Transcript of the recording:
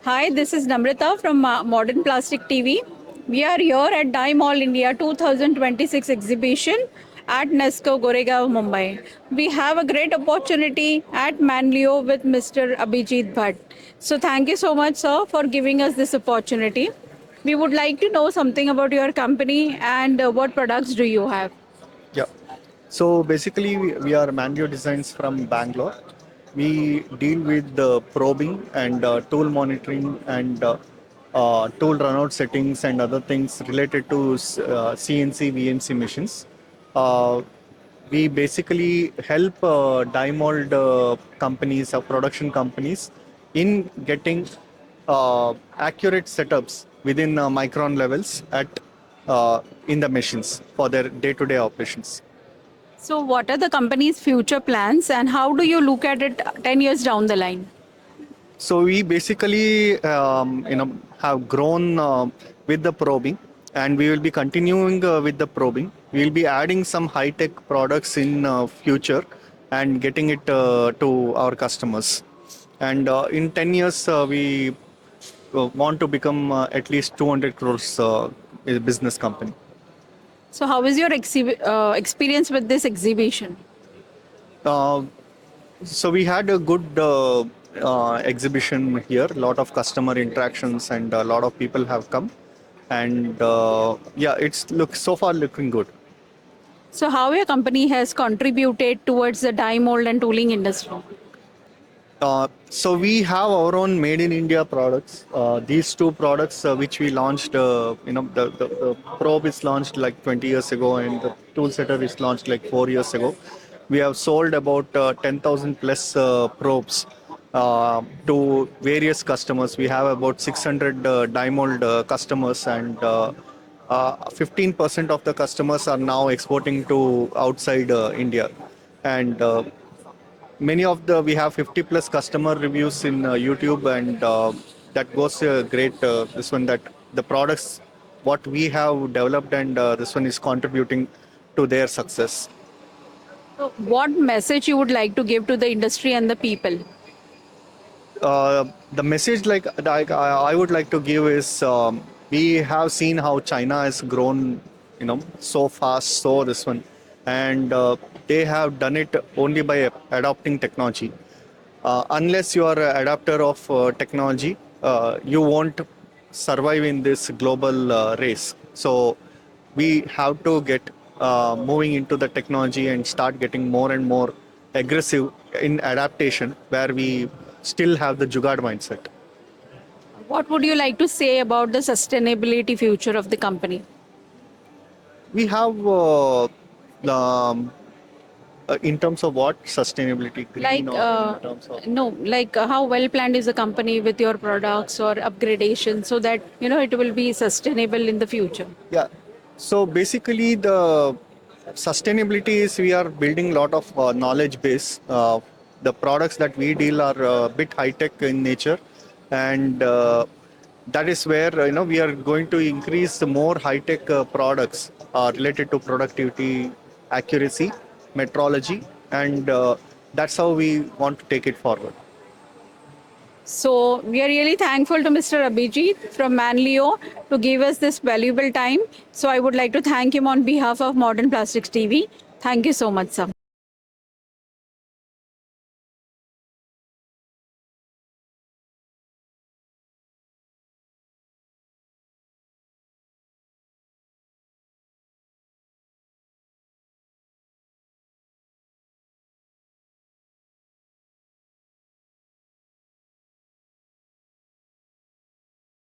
Hi, this is Namrata from Modern Plastic TV. We are here at Dye Mall India 2026 exhibition at Nesco Goregaon, Mumbai. We have a great opportunity at Manleo with Mr. Abhijith Bhat. So thank you so much, sir, for giving us this opportunity. We would like to know something about your company and what products do you have? Yeah. So basically, we are Manleo Designs from Bangalore. We deal with the probing and tool monitoring and tool runout settings and other things related to CNC, VNC machines. Uh, we basically help die mold companies or production companies in getting accurate setups within micron levels at in the machines for their day-to-day operations. So, what are the company's future plans and how do you look at it 10 years down the line? So we basically, have grown with the probing, and we will be continuing with the probing. We will be adding some high-tech products in future, and getting it to our customers. And in 10 years, we want to become at least 200 crores a business company. So, how is your experience with this exhibition? Uh, So we had a good exhibition here. A lot of customer interactions and a lot of people have come, and yeah, it's look so far looking good. So, how your company has contributed towards the dye mold and tooling industry? So we have our own made in India products. These two products which we launched, the probe is launched like 20 years ago, and the tool setter is launched like 4 years ago. We have sold about 10,000 plus probes to various customers. We have about 600 die mold customers, and 15% of the customers are now exporting to outside India. And many of the we have 50 plus customer reviews in YouTube, and that goes great. This one that the products what we have developed, and this one is contributing to their success. So, what message you would like to give to the industry and the people? The message I would like to give is we have seen how China has grown, so fast. So this one, and they have done it only by adopting technology. Unless you are an adapter of technology, you won't survive in this global race. So we have to get moving into the technology and start getting more and more aggressive in adaptation, where we still have the Jugaad mindset. What would you like to say about the sustainability future of the company? We have in terms of what sustainability, green, Like, or in terms of no, like how well planned is the company with your products or upgradation so that it will be sustainable in the future? yeah. So basically, the sustainability is we are building a lot of knowledge base. The products that we deal are a bit high tech in nature, and that is where we are going to increase the more high tech products related to productivity, accuracy, metrology, and that's how we want to take it forward. So we are really thankful to Mr. Abhijit from Manleo to give us this valuable time. So I would like to thank him on behalf of Modern Plastics TV. Thank you so much, sir.